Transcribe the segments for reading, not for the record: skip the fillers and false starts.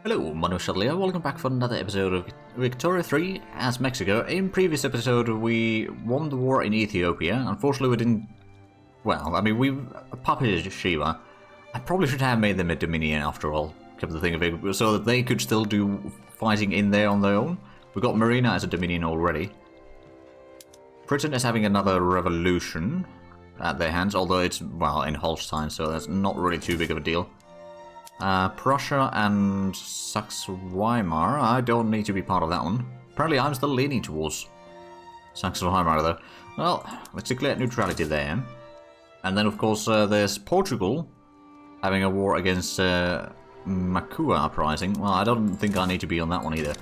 Hello, my name is Shadley. Welcome back for another episode of Victoria 3 as Mexico. In previous episode, we won the war in Ethiopia. Unfortunately, we didn't... Well, I mean, we puppeted Shiva. I probably should have made them a Dominion after all, come to think of it, so that they could still do fighting in there on their own. We got Marina as a Dominion already. Britain is having another revolution at their hands, although it's, well, in Holstein, so that's not really too big of a deal. Prussia and Saxe-Weimar, I don't need to be part of that one. Apparently I'm still leaning towards Saxe-Weimar though. Well, let's declare neutrality there. And then of course there's Portugal having a war against Makua uprising. Well, I don't think I need to be on that one either.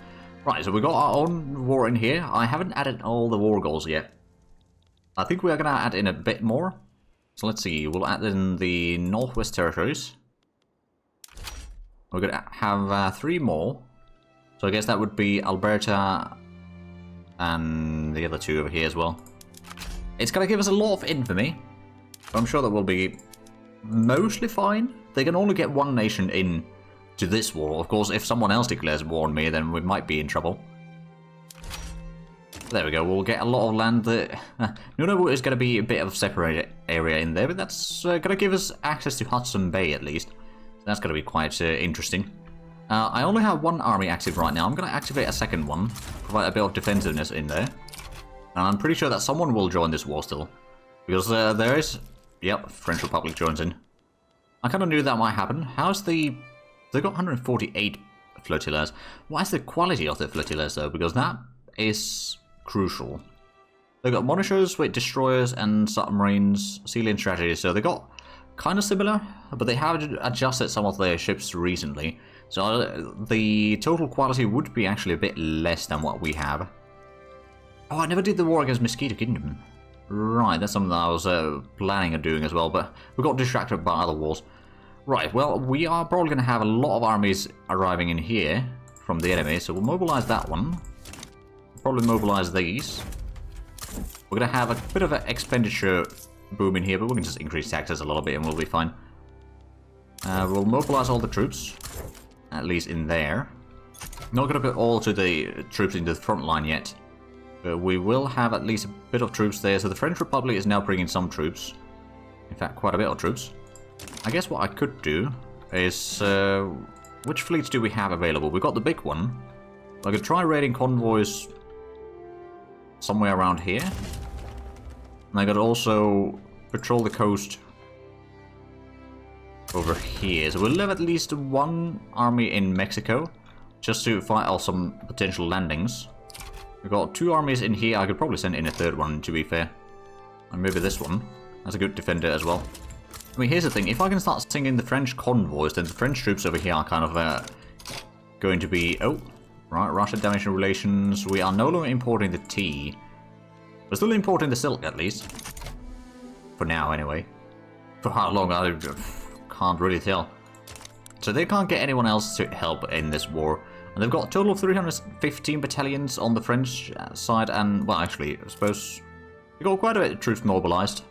Right, so we got our own war in here. I haven't added all the war goals yet. I think we are going to add in a bit more. So let's see, we'll add in the Northwest Territories. We're going to have 3 more. So I guess that would be Alberta and the other 2 over here as well. It's going to give us a lot of infamy. But I'm sure that will be mostly fine. They can only get one nation in to this war. Of course, if someone else declares war on me, then we might be in trouble. There we go, we'll get a lot of land that... Nunavut is going to be a bit of a separated area in there, but that's going to give us access to Hudson Bay at least. That's going to be quite interesting. I only have 1 army active right now. I'm going to activate a second one, provide a bit of defensiveness in there. And I'm pretty sure that someone will join this war still. Because there is... Yep, French Republic joins in. I kind of knew that might happen. How's the... They've got 148 flotillas. Why is the quality of the flotillas though? Because that is crucial. They've got monitors with destroyers and submarines, sealing strategies, so they got... kind of similar, but they have adjusted some of their ships recently, so the total quality would be actually a bit less than what we have. Oh, I never did the war against Mosquito Kingdom. Right, that's something that I was planning on doing as well, but we got distracted by other wars. Right, well, we are probably going to have a lot of armies arriving in here from the enemy, so we'll mobilize that one. We'll probably mobilize these. We're going to have a bit of an expenditure boom in here, but we can just increase taxes a little bit and we'll be fine. We'll mobilize all the troops, at least in there. Not going to put all to the troops into the front line yet, but we will have at least a bit of troops there. So the French Republic is now bringing some troops, in fact quite a bit of troops. I guess what I could do is, which fleets do we have available? We've got the big one. I could try raiding convoys somewhere around here. And I could also patrol the coast over here. So we'll have at least 1 army in Mexico, just to fight off some potential landings. We've got 2 armies in here. I could probably send in a 3rd one, to be fair. And maybe this one. That's a good defender as well. I mean, here's the thing. If I can start singing the French convoys, then the French troops over here are kind of going to be... Oh, right, Russia-damaging relations. We are no longer importing the tea. We're still importing the silk, at least. For now, anyway. For how long, I can't really tell. So they can't get anyone else to help in this war. And they've got a total of 315 battalions on the French side. And, well, actually, I suppose... They've got quite a bit of troops mobilized.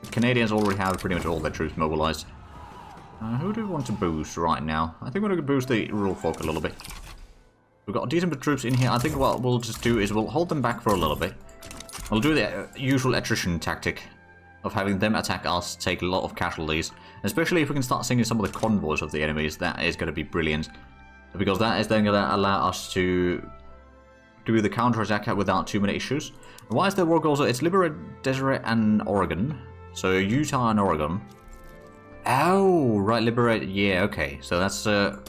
The Canadians already have pretty much all their troops mobilized. Who do we want to boost right now? I think we're going to boost the rural folk a little bit. We've got a decent bit of troops in here. I think what we'll just do is we'll hold them back for a little bit. We'll do the usual attrition tactic of having them attack us, take a lot of casualties. Especially if we can start sinking some of the convoys of the enemies, that is going to be brilliant. Because that is then going to allow us to do the counterattack without too many issues. And why is there war goals? It's Liberate, Deseret, and Oregon. So Utah and Oregon. Oh, right, Liberate, yeah, okay. So that's a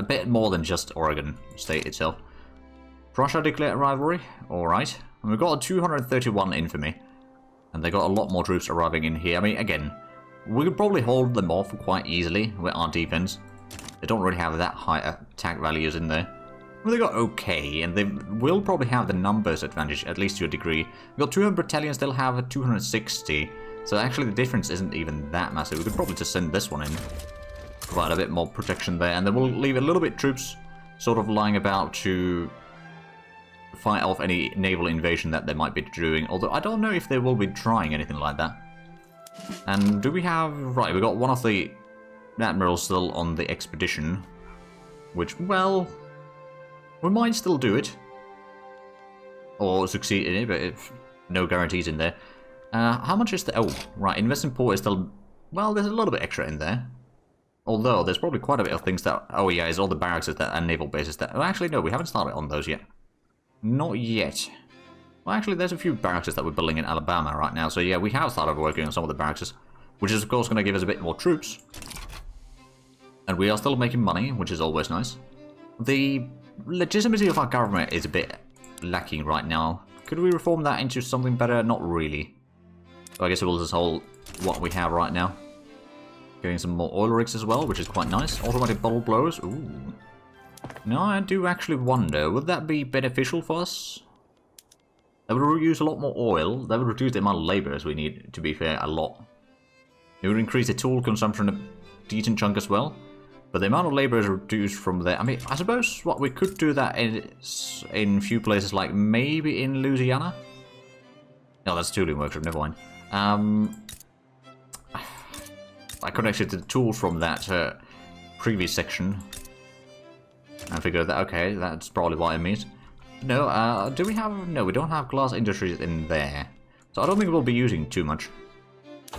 bit more than just Oregon state itself. Prussia declared rivalry, alright. And we've got a 231 infamy. And they got a lot more troops arriving in here. I mean, again, we could probably hold them off quite easily with our defense. They don't really have that high attack values in there. Well, they got okay, and they will probably have the numbers advantage, at least to a degree. We've got 200 battalions, they'll have 260. So actually the difference isn't even that massive. We could probably just send this one in. Provide a bit more protection there, and then we'll leave a little bit troops sort of lying about to fight off any naval invasion that they might be doing, although I don't know if they will be trying anything like that. And do we have... Right, we got one of the admirals still on the expedition. Which, well, we might still do it. Or succeed in it, but no guarantees in there. How much is the... Oh, right, investment port is still... Well, there's a little bit extra in there. Although, there's probably quite a bit of things that... Oh yeah, it's all the barracks and naval bases that... Oh, actually, no, we haven't started on those yet. Not yet. Well, actually, there's a few barracks that we're building in Alabama right now. So yeah, we have started working on some of the barracks. Which is, of course, going to give us a bit more troops. And we are still making money, which is always nice. The legitimacy of our government is a bit lacking right now. Could we reform that into something better? Not really. So I guess we'll just hold what we have right now. Getting some more oil rigs as well, which is quite nice. Automatic bottle blowers. Ooh. Now I do actually wonder, would that be beneficial for us? That would use a lot more oil. That would reduce the amount of laborers we need, to be fair, a lot. It would increase the tool consumption a decent chunk as well. But the amount of labor is reduced from there. I mean, I suppose what we could do that in few places, like maybe in Louisiana. No, that's tooling workshop, never mind. I connected the tools from that previous section. And figured that, okay, that's probably what it means. No, do we have... No, we don't have glass industries in there. So I don't think we'll be using too much.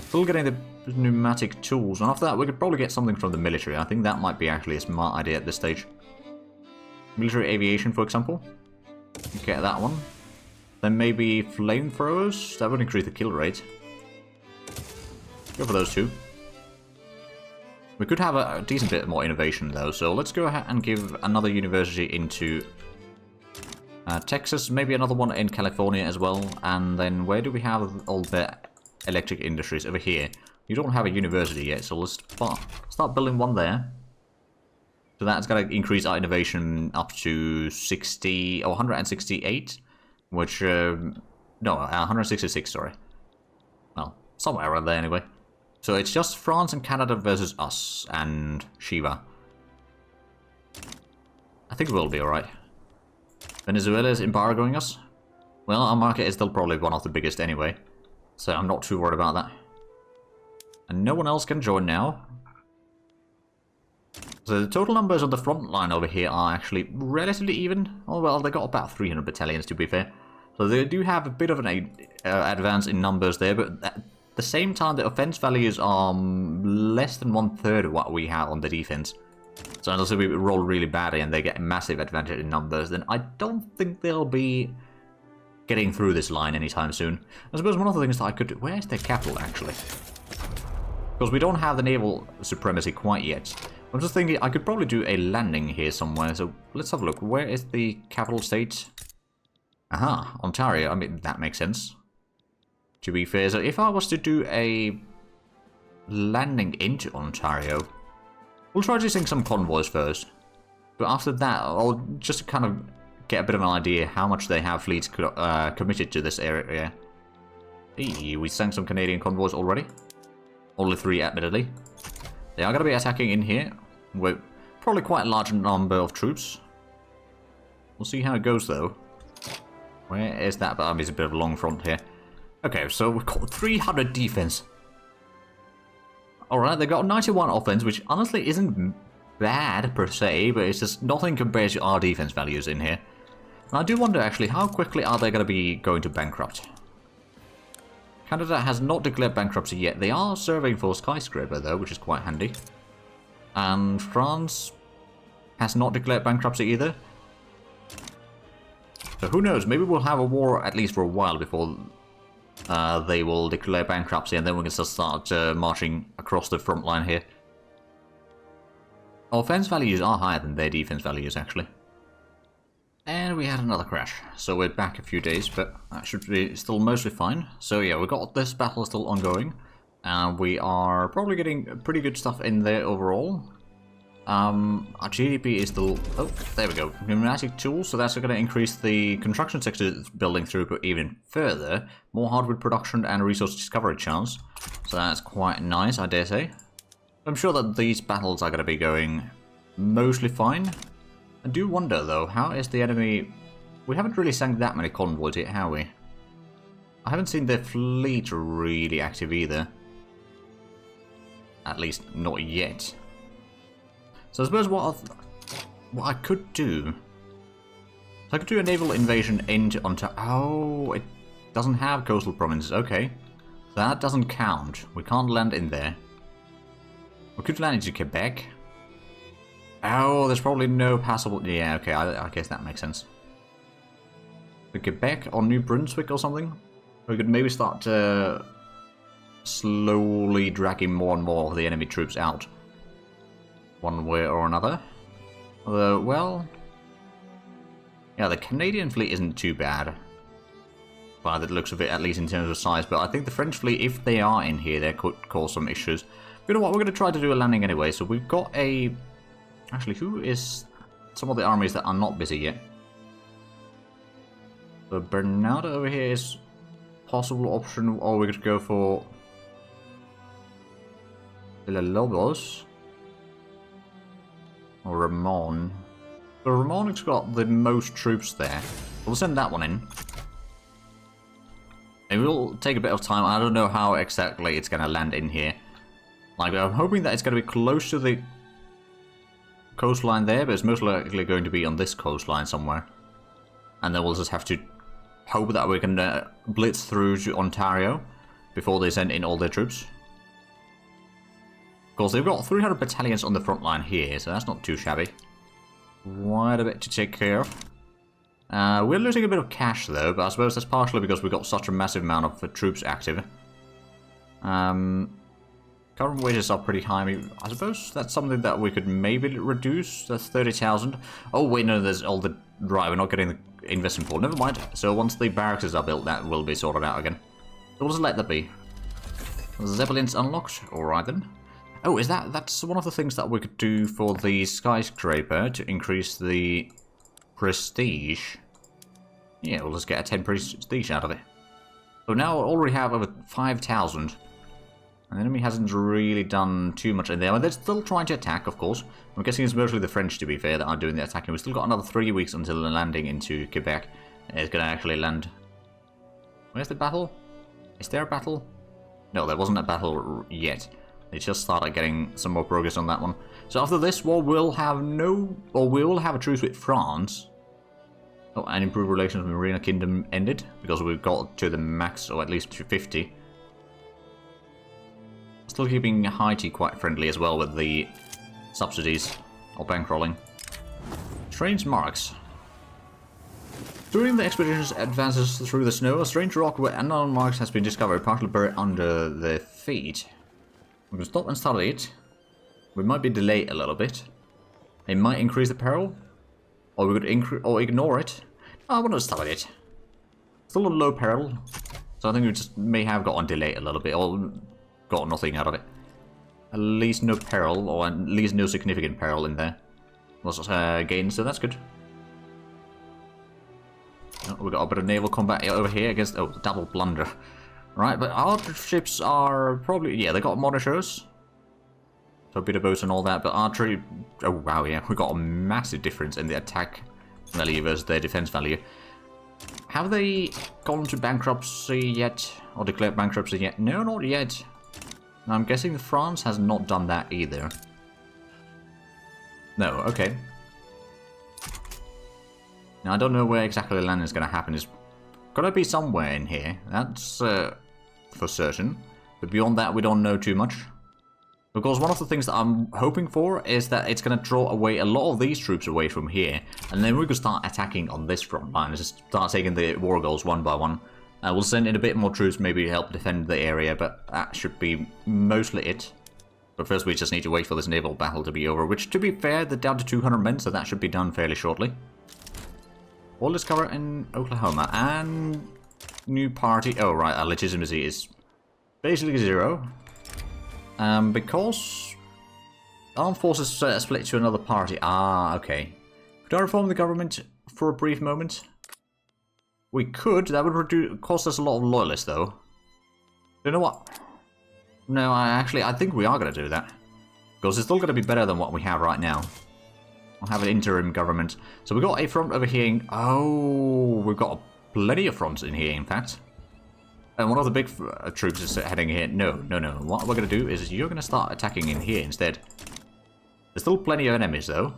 Still getting the pneumatic tools, and after that we could probably get something from the military. I think that might be actually a smart idea at this stage. Military aviation, for example. Get that one. Then maybe flamethrowers. That would increase the kill rate. Go for those two. We could have a decent bit more innovation though, so let's go ahead and give another university into Texas, maybe another one in California as well. And then where do we have all the electric industries? Over here. You don't have a university yet, so let's start building one there. So that's going to increase our innovation up to 60 or 168, which no, 166, sorry. Well, somewhere around there anyway. So it's just France and Canada versus us and Shiva. I think we'll be alright. Venezuela is embargoing us. Well, our market is still probably one of the biggest anyway, so I'm not too worried about that. And no one else can join now. So the total numbers on the front line over here are actually relatively even. Oh well, they got about 300 battalions to be fair. So they do have a bit of an advance in numbers there, but at the same time the offense values are less than 1/3 of what we have on the defense. So unless we roll really badly and they get a massive advantage in numbers, then I don't think they'll be getting through this line anytime soon. I suppose one of the things that I could do... Where's their capital actually? Because we don't have the naval supremacy quite yet. I'm just thinking I could probably do a landing here somewhere, so let's have a look. Where is the capital state? Aha, Ontario. I mean, that makes sense. To be fair, so if I was to do a landing into Ontario, we'll try using some convoys first. But after that, I'll just kind of get a bit of an idea how much they have fleets committed to this area. Hey, we sank some Canadian convoys already. Only 3, admittedly. They are going to be attacking in here with probably quite a large number of troops. We'll see how it goes, though. Where is that? But it's a bit of a long front here. Okay, so we've got 300 defense. Alright, they got 91 offense, which honestly isn't bad per se, but it's just nothing compared to our defense values in here. And I do wonder, actually, how quickly are they going to be going to bankrupt? Canada has not declared bankruptcy yet. They are serving for Skyscraper, though, which is quite handy. And France has not declared bankruptcy either. So who knows, maybe we'll have a war at least for a while before they will declare bankruptcy, and then we can just start marching across the front line here. Our offense values are higher than their defense values, actually. And we had another crash, so we're back a few days, but that should be still mostly fine. So yeah, we got this battle still ongoing, and we are probably getting pretty good stuff in there overall. Our GDP is still... Oh, there we go. Pneumatic tools, so that's going to increase the construction sector building throughput even further. More hardwood production and resource discovery chance. So that's quite nice, I dare say. I'm sure that these battles are going to be going mostly fine. I do wonder, though, how is the enemy... We haven't really sank that many convoys yet, have we? I haven't seen their fleet really active either. At least, not yet. So I suppose what what I could do... So I could do a naval invasion into Ontario. Oh, it doesn't have coastal provinces. Okay. That doesn't count. We can't land in there. We could land into Quebec. Oh, there's probably no passable... Yeah, okay, I guess that makes sense. So Quebec or New Brunswick or something? We could maybe start slowly dragging more and more of the enemy troops out. One way or another. Although, well... Yeah, the Canadian fleet isn't too bad. By the looks of it, at least in terms of size. But I think the French fleet, if they are in here, they could cause some issues. You know what, we're going to try to do a landing anyway. So we've got a... Actually, who is some of the armies that are not busy yet? So Bernardo over here is possible option, or we could go for Villalobos or Ramon. So Ramon's got the most troops there. We'll send that one in. It will take a bit of time. I don't know how exactly it's going to land in here. Like, I'm hoping that it's going to be close to the coastline there, but it's most likely going to be on this coastline somewhere. And then we'll just have to hope that we can blitz through to Ontario before they send in all their troops. Of course, they've got 300 battalions on the front line here, so that's not too shabby. Quite a bit to take care of. We're losing a bit of cash though, but I suppose that's partially because we've got such a massive amount of troops active. Current wages are pretty high. I suppose that's something that we could maybe reduce. That's 30,000. Oh wait, no, there's all the... Right, we're not getting the investment pool. Never mind. So once the barracks are built, that will be sorted out again. So we'll just let that be. Zeppelins unlocked. Alright then. Oh, is that's one of the things that we could do for the skyscraper to increase the prestige. Yeah, we'll just get a 10 prestige out of it. So now we already have over 5,000. And the enemy hasn't really done too much in there. They're still trying to attack, of course. I'm guessing it's mostly the French, to be fair, that are doing the attacking. We've still got another 3 weeks until the landing into Quebec. It's going to actually land. Where's the battle? Is there a battle? No, there wasn't a battle yet. They just started getting some more progress on that one. So after this war, we'll have a truce with France. Oh, and improved relations with Marina Kingdom ended, because we've got to the max, or at least to 50. Still keeping Haiti quite friendly as well with the subsidies, or bankrolling. Strange marks. During the expedition's advances through the snow, a strange rock with unknown marks has been discovered, partially buried under the feet. We can stop and study it. We might be delayed a little bit. It might increase the peril, or we could ignore it. I want to study it. Still a low peril, so I think we just may have got on delay a little bit, or got nothing out of it. At least no peril, or at least no significant peril in there was gained, so that's good. Oh, we got a bit of naval combat over here against double blunder. Right, but our ships are probably... Yeah, they got monitors. So a bit of boats and all that, but archery... Oh, wow, yeah. We got a massive difference in the attack value versus their defense value. Have they gone to bankruptcy yet? Or declared bankruptcy yet? No, not yet. I'm guessing France has not done that either. No, okay. Now, I don't know where exactly the landing is going to happen. It's got to be somewhere in here. That's for certain. But beyond that, we don't know too much. Because one of the things that I'm hoping for is that it's going to draw away a lot of these troops away from here. And then we could start attacking on this front line. Just start taking the war goals one by one. We'll send in a bit more troops, maybe help defend the area. But that should be mostly it. But first we just need to wait for this naval battle to be over. Which, to be fair, they're down to 200 men. So that should be done fairly shortly. All discovered in Oklahoma. And new party. Oh, right. Our legitimacy is basically 0. Because armed forces split to another party. Ah, okay. Could I reform the government for a brief moment? We could. That would cost us a lot of loyalists, though. You know what? No, I think we are going to do that. Because it's still going to be better than what we have right now. We'll have an interim government. So we've got a front over here. Oh, we've got plenty of fronts in here, in fact. And one of the big troops is heading here. No. What we're going to do is you're going to start attacking in here instead. There's still plenty of enemies, though.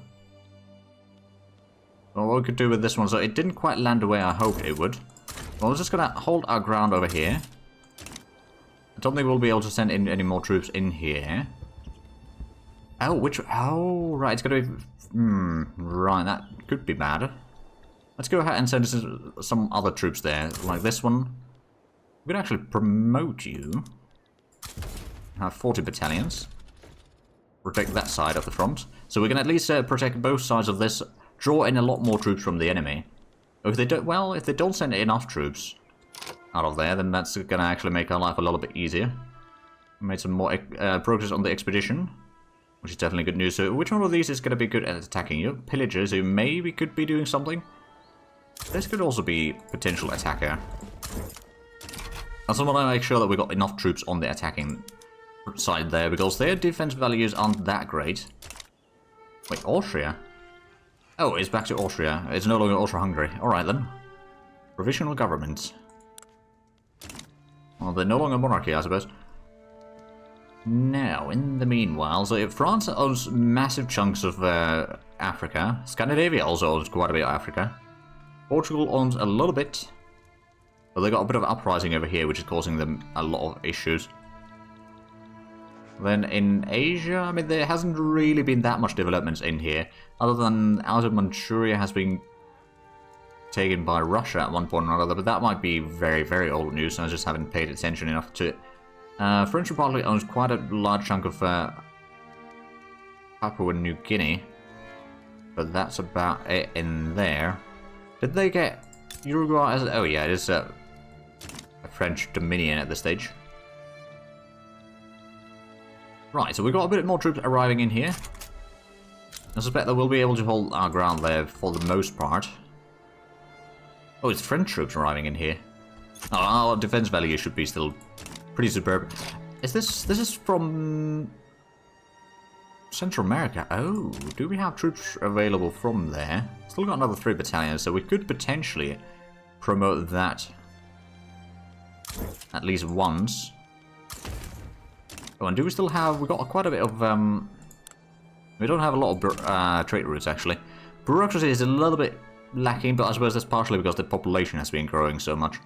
Well, what we could do with this one, so it didn't quite land the way I hoped it would. Well, we're just gonna hold our ground over here. I don't think we'll be able to send in any more troops in here. Oh, oh, right, it's gonna be... right, that could be bad. Let's go ahead and send some other troops there, like this one. We could actually promote you. Have 40 battalions. Protect that side of the front. So we can at least protect both sides of this. Draw in a lot more troops from the enemy. If they don't, well, if they don't send enough troops out of there, then that's going to actually make our life a little bit easier. Made some more progress on the expedition, which is definitely good news. So which one of these is going to be good at attacking you? Pillagers, who maybe could be doing something. This could also be potential attacker. And so I want to make sure that we got enough troops on the attacking side there, because their defense values aren't that great. Wait, Austria? Oh, it's back to Austria. It's no longer Austria-Hungary. Alright then. Provisional government. Well, they're no longer monarchy, I suppose. Now, in the meanwhile, so if France owns massive chunks of Africa, Scandinavia also owns quite a bit of Africa. Portugal owns a little bit. But they got a bit of uprising over here, which is causing them a lot of issues. Then in Asia, I mean, there hasn't really been that much developments in here, other than Outer Manchuria has been taken by Russia at one point or another, but that might be very, very old news, and I just haven't paid attention enough to it. French Republic owns quite a large chunk of Papua New Guinea, but that's about it in there. Did they get Uruguay as... oh yeah, it is a French dominion at this stage. Right, so we've got a bit more troops arriving in here. I suspect that we'll be able to hold our ground there for the most part. Oh, it's French troops arriving in here. Oh, our defense value should be still pretty superb. Is this is from Central America? Oh, do we have troops available from there? Still got another 3 battalions, so we could potentially promote that at least once. Oh, and do we still have... we got quite a bit of... we don't have a lot of trade routes, actually. Bureaucracy is a little bit lacking, but I suppose that's partially because the population has been growing so much.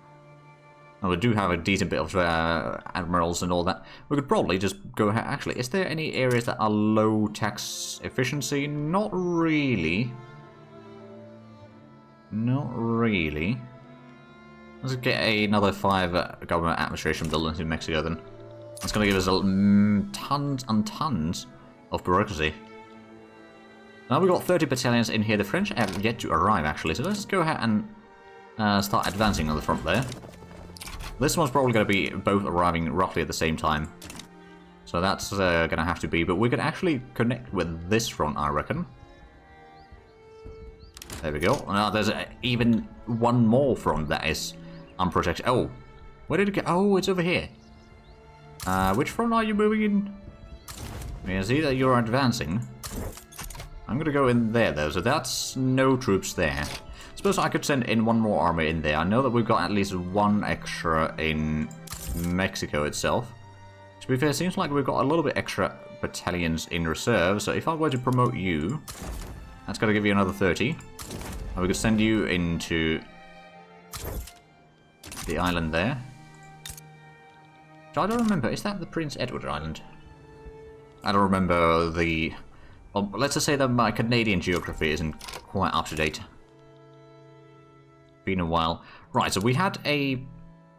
And we do have a decent bit of admirals and all that. We could probably just go ahead... actually, is there any areas that are low tax efficiency? Not really. Not really. Let's get another 5 government administration buildings in Mexico then. That's going to give us tons and tons of bureaucracy. Now we've got 30 battalions in here. The French have yet to arrive, actually. So let's go ahead and start advancing on the front there. This one's probably going to be both arriving roughly at the same time. So that's going to have to be. But we could actually connect with this front, I reckon. There we go. Now there's even one more front that is unprotected. Oh, where did it go? Oh, it's over here. Which front are you moving in? I can see that you're advancing. I'm gonna go in there though, so that's no troops there. Suppose I could send in one more army in there. I know that we've got at least 1 extra in Mexico itself. To be fair, it seems like we've got a little bit extra battalions in reserve, so if I were to promote you, that's gonna give you another 30. And we could send you into the island there. I don't remember, is that the Prince Edward Island? I don't remember the... well, let's just say that my Canadian geography isn't quite up to date. Been a while. Right, so we had a...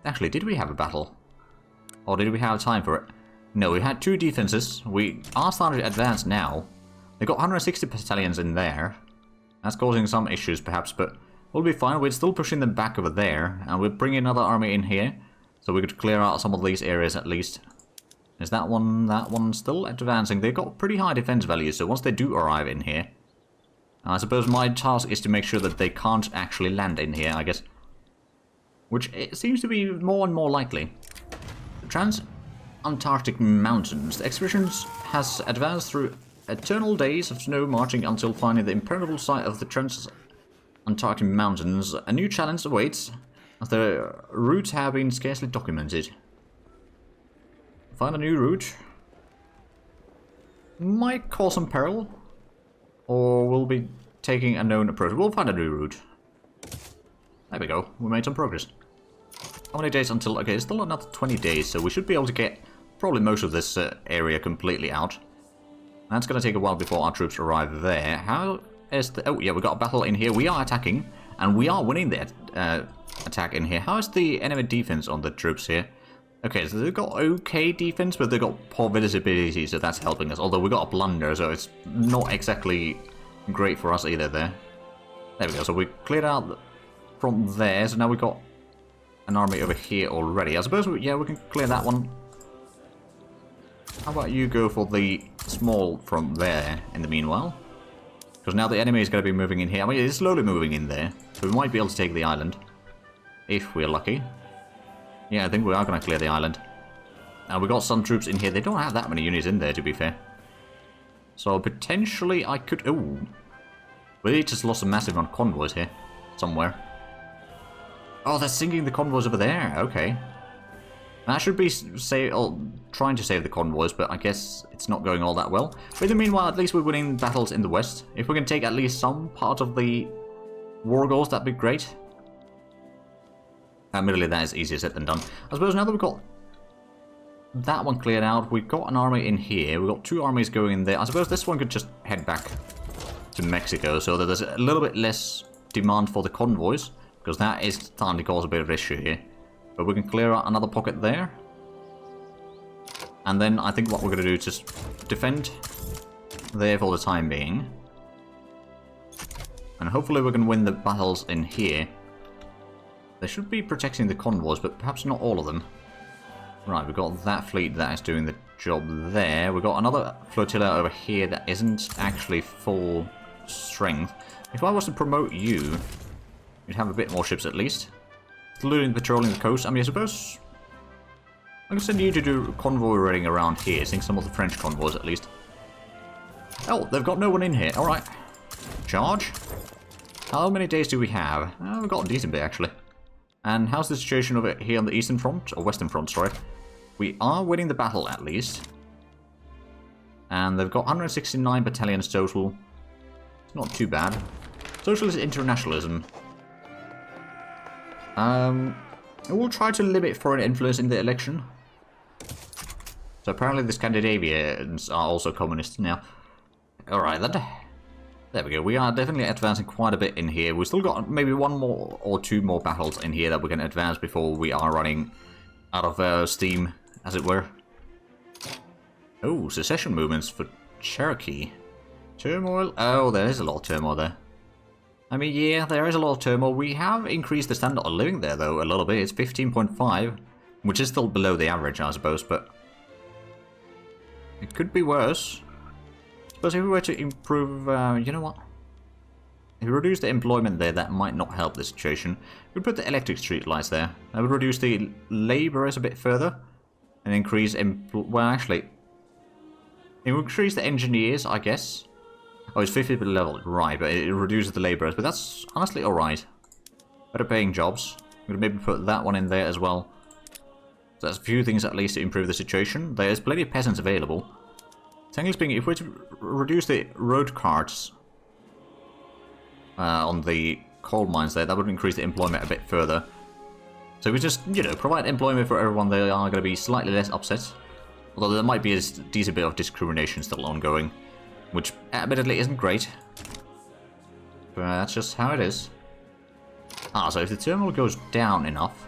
actually, did we have a battle? Or did we have time for it? No, we had 2 defenses. We are starting to advance now. They've got 160 battalions in there. That's causing some issues, perhaps, but we'll be fine. We're still pushing them back over there, and we'll bring another army in here. So we could clear out some of these areas at least. Is that one still advancing? They've got pretty high defense values, so once they do arrive in here... I suppose my task is to make sure that they can't actually land in here, I guess. Which it seems to be more and more likely. The Trans-Antarctic Mountains. The expedition has advanced through eternal days of snow, marching until finding the impenetrable site of the Trans-Antarctic Mountains. A new challenge awaits, as the routes have been scarcely documented. Find a new route. Might cause some peril. Or we'll be taking a known approach. We'll find a new route. There we go. We made some progress. How many days until... Okay, it's still another 20 days, so we should be able to get probably most of this area completely out. That's going to take a while before our troops arrive there. How is the... Oh, yeah, we got a battle in here. We are attacking, and we are winning the attack in here. How is the enemy defense on the troops here? Okay, so they've got okay defense, but they've got poor visibility, so that's helping us. Although we got a blunder, so it's not exactly great for us either there. There we go, so we cleared out from there, so now we've got an army over here already. I suppose, yeah, we can clear that one. How about you go for the small from there in the meanwhile? Because now the enemy is going to be moving in here. I mean, it's slowly moving in there, so we might be able to take the island. If we're lucky. Yeah, I think we are going to clear the island. Now, we got some troops in here. They don't have that many units in there, to be fair. So, potentially, I could... Oh. We just lost a massive amount of convoys here. Somewhere. Oh, they're sinking the convoys over there. Okay. That should be trying to save the convoys, but I guess it's not going all that well. But in the meanwhile, at least we're winning battles in the west. If we can take at least some part of the war goals, that'd be great. Admittedly, that is easier said than done. I suppose now that we've got that one cleared out, we've got an army in here. We've got two armies going in there. I suppose this one could just head back to Mexico so that there's a little bit less demand for the convoys, because that is starting to cause a bit of issue here. But we can clear out another pocket there. And then I think what we're going to do is just defend there for the time being. And hopefully we can win the battles in here. They should be protecting the convoys, but perhaps not all of them. Right, we've got that fleet that is doing the job there. We've got another flotilla over here that isn't actually full strength. If I was to promote you, you'd have a bit more ships at least. Including patrolling the coast. I mean, I suppose I can send you to do convoy raiding around here, seeing some of the French convoys at least. Oh, they've got no one in here. Alright. Charge. How many days do we have? We've got a decent bit actually. And how's the situation over here on the eastern front? Or western front, sorry. We are winning the battle at least. And they've got 169 battalions total. It's not too bad. Socialist internationalism. We'll try to limit foreign influence in the election. So apparently the Scandinavians are also communists now. Alright then. There we go. We are definitely advancing quite a bit in here. We've still got maybe one more or two more battles in here that we can advance before we are running out of steam, as it were. Oh, secession movements for Cherokee. Turmoil? Oh, there is a lot of turmoil there. I mean, yeah, there is a lot of turmoil. We have increased the standard of living there, though, a little bit. It's 15.5, which is still below the average, I suppose, but it could be worse. But if we were to improve, you know what? If we reduce the employment there, that might not help the situation. We put the electric street lights there. That would reduce the laborers a bit further, and increase, well, actually, it would increase the engineers, I guess. Oh, it's 50 level, right, but it reduces the laborers, but that's honestly alright. Better paying jobs. I'm going to maybe put that one in there as well. So that's a few things at least to improve the situation. There's plenty of peasants available. Technically speaking, if we were to reduce the road carts on the coal mines there, that would increase the employment a bit further. So if we just, you know, provide employment for everyone, they are going to be slightly less upset. Although there might be a decent bit of discrimination still ongoing, which admittedly isn't great. But that's just how it is. Ah, so if the terminal goes down enough...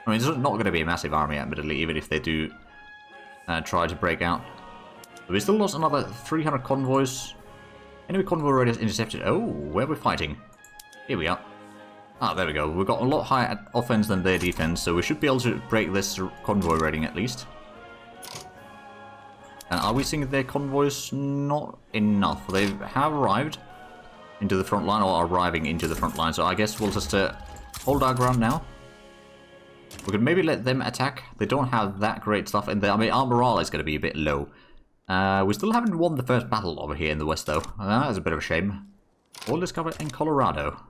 I mean, it's not going to be a massive army, admittedly, even if they do try to break out. But we still lost another 300 convoys. Enemy convoy raiders intercepted. Oh, where are we fighting? Here we are. Ah, there we go. We've got a lot higher offense than their defense, so we should be able to break this convoy raiding at least. And are we seeing their convoys? Not enough. They have arrived into the front line, or are arriving into the front line, so I guess we'll just hold our ground now. We could maybe let them attack. They don't have that great stuff in there. I mean, our morale is going to be a bit low. We still haven't won the first battle over here in the west, though. That is a bit of a shame. All discovered in Colorado.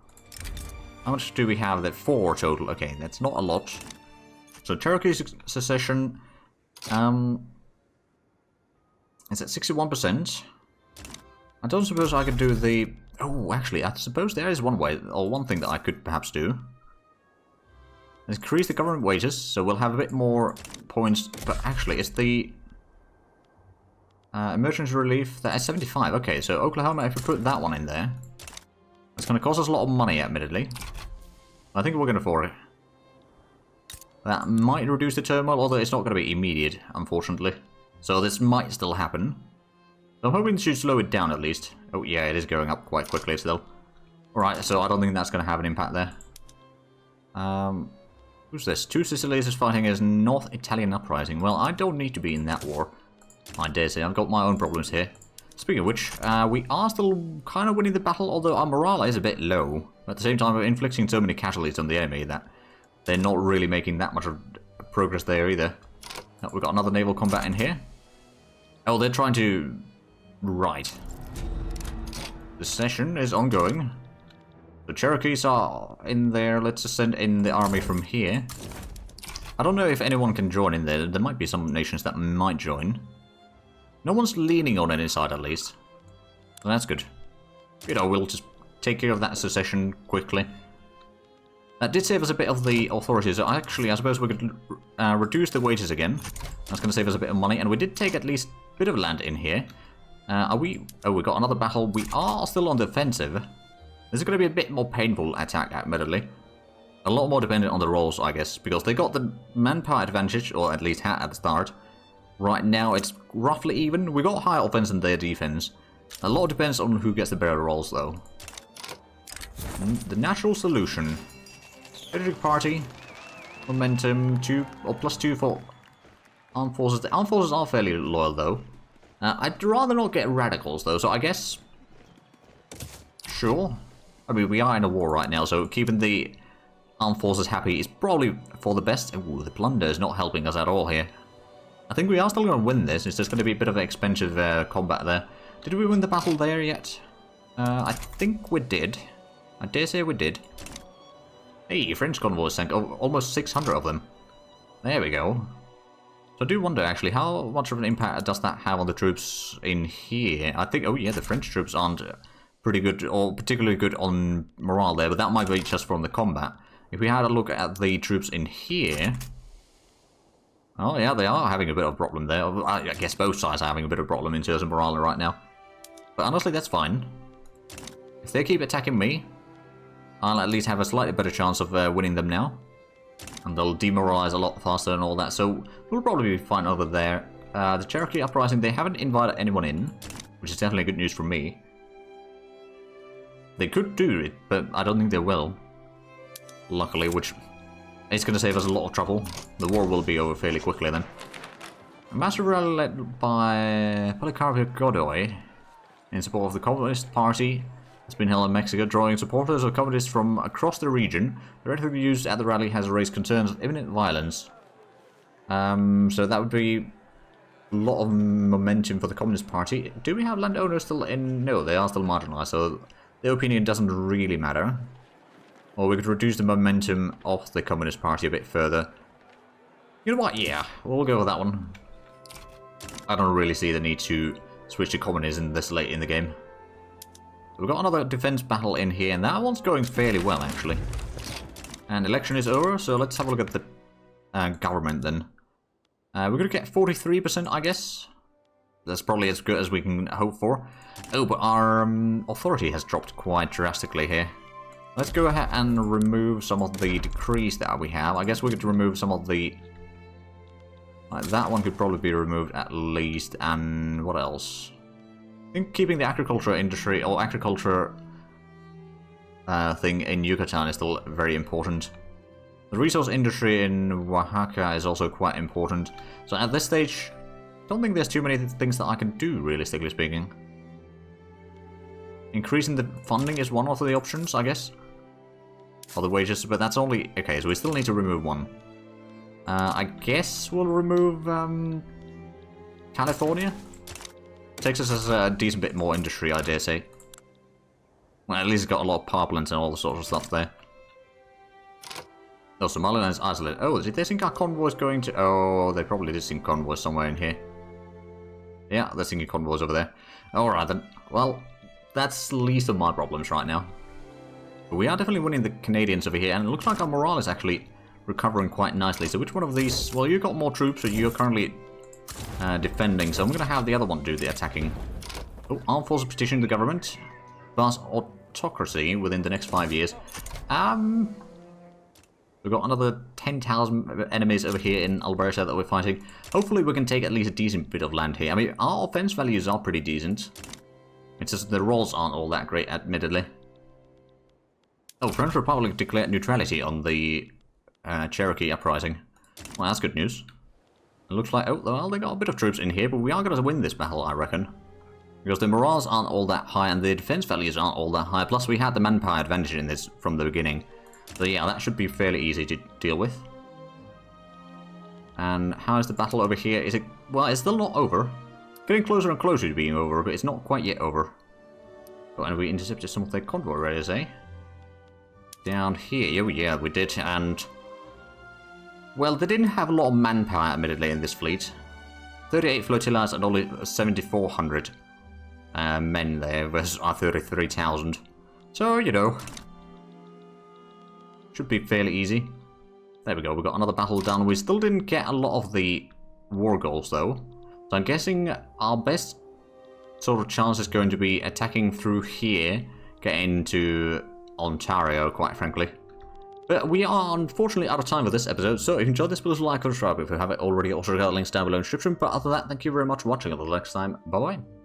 How much do we have there? 4 total. Okay, that's not a lot. So Cherokee secession is at 61%. I don't suppose I could do the Oh, actually, I suppose there is one way, or one thing that I could perhaps do. Increase the government wages, so we'll have a bit more points. But actually, it's the emergency relief that is 75. Okay, so Oklahoma, if we put that one in there, it's going to cost us a lot of money, admittedly. I think we're going to afford it. That might reduce the turmoil, although it's not going to be immediate, unfortunately. So this might still happen. So I'm hoping to slow it down at least. Oh yeah, it is going up quite quickly still. Alright, so I don't think that's going to have an impact there. Who's this? Two Sicilies is fighting as North Italian Uprising. Well, I don't need to be in that war. I dare say, I've got my own problems here. Speaking of which, we are still kind of winning the battle, although our morale is a bit low. At the same time, we're inflicting so many casualties on the enemy that they're not really making that much of progress there either. Oh, we've got another naval combat in here. Oh, they're trying to... Right. The session is ongoing. The Cherokees are in there. Let's just send in the army from here. I don't know if anyone can join in there. There might be some nations that might join. No one's leaning on any side, at least. So that's good. You know, we'll just take care of that secession quickly. That did save us a bit of the authorities. So actually, I suppose we could reduce the wages again. That's going to save us a bit of money. And we did take at least a bit of land in here. Are we... Oh, we got another battle. We are still on the offensive. This is going to be a bit more painful attack, admittedly. A lot more dependent on the rolls, I guess, because they got the manpower advantage, or at least had at the start. Right now, it's roughly even. We got higher offense than their defense. A lot depends on who gets the better rolls, though. The natural solution. Strategic party. Momentum 2, or +2 for armed forces. The armed forces are fairly loyal, though. I'd rather not get radicals, though, so I guess... Sure. I mean, we are in a war right now, so keeping the armed forces happy is probably for the best. Ooh, the plunder is not helping us at all here. I think we are still going to win this. It's just going to be a bit of an expensive combat there. Did we win the battle there yet? I think we did. I dare say we did. Hey, French convoys sank. Oh, almost 600 of them. There we go. So I do wonder, actually, how much of an impact does that have on the troops in here? I think, oh yeah, the French troops aren't pretty good, or particularly good on morale there, but that might be just from the combat. If we had a look at the troops in here... Oh yeah, they are having a bit of a problem there. I guess both sides are having a bit of a problem in terms of morale right now. But honestly, that's fine. If they keep attacking me, I'll at least have a slightly better chance of winning them now. And they'll demoralize a lot faster and all that, so we'll probably be fine over there. The Cherokee Uprising, they haven't invited anyone in, which is definitely good news for me. They could do it, but I don't think they will. Luckily, which is going to save us a lot of trouble. The war will be over fairly quickly then. A massive rally led by Policarpo Godoy in support of the Communist Party has been held in Mexico, drawing supporters of communists from across the region. The rhetoric used at the rally has raised concerns of imminent violence. So that would be a lot of momentum for the Communist Party. Do we have landowners still in? No, they are still marginalized, so their opinion doesn't really matter. Or we could reduce the momentum of the Communist Party a bit further. You know what? Yeah, we'll go with that one. I don't really see the need to switch to communism this late in the game. We've got another defense battle in here, and that one's going fairly well, actually. And election is over, so let's have a look at the government then. We're going to get 43%, I guess. That's probably as good as we can hope for. Oh, but our authority has dropped quite drastically here. Let's go ahead and remove some of the decrees that we have. I guess we could remove some of the... Like, that one could probably be removed at least. And what else? I think keeping the agriculture industry, or agriculture thing in Yucatan is still very important. The resource industry in Oaxaca is also quite important. So at this stage, I don't think there's too many things that I can do, realistically speaking. Increasing the funding is one of the options, I guess. Or the wages, but that's only... Okay, so we still need to remove one. I guess we'll remove California. Texas has a decent bit more industry, I dare say. Well, at least it's got a lot of power plants and all the sorts of stuff there. Oh, Somaliland is isolated. Oh, did they think our convoys going to... Oh, they probably did think convoys somewhere in here. Yeah, they're thinking convoys over there. Alright then. Well, that's least of my problems right now. But we are definitely winning the Canadians over here, and it looks like our morale is actually recovering quite nicely. So which one of these... Well, you've got more troops, so you're currently defending, so I'm going to have the other one do the attacking. Oh, armed forces petition the government. Pass autocracy within the next 5 years. We've got another 10,000 enemies over here in Alberta that we're fighting. Hopefully we can take at least a decent bit of land here. I mean, our offense values are pretty decent. It's just the rolls aren't all that great, admittedly. Oh, French Republic declared neutrality on the Cherokee uprising. Well, that's good news. It looks like, oh, well, they got a bit of troops in here, but we are going to win this battle, I reckon. Because the morals aren't all that high, and the defense values aren't all that high. Plus, we had the manpower advantage in this from the beginning. So yeah, that should be fairly easy to deal with. And how is the battle over here? Is it... Well, it's still not over. Getting closer and closer to being over, but it's not quite yet over. Oh, and we intercepted some of their convoy raiders, eh? Down here, yeah, we did, and... Well, they didn't have a lot of manpower, admittedly, in this fleet. 38 flotillas and only 7,400 men there versus our 33,000. So, you know... Should be fairly easy. There we go, we got another battle done. We still didn't get a lot of the war goals, though. So I'm guessing our best sort of chance is going to be attacking through here, getting to Ontario, quite frankly. But we are unfortunately out of time for this episode, so if you enjoyed this, please like or subscribe if you haven't already. Also, got links down below in the description. But other than that, thank you very much for watching. Until next time, bye-bye.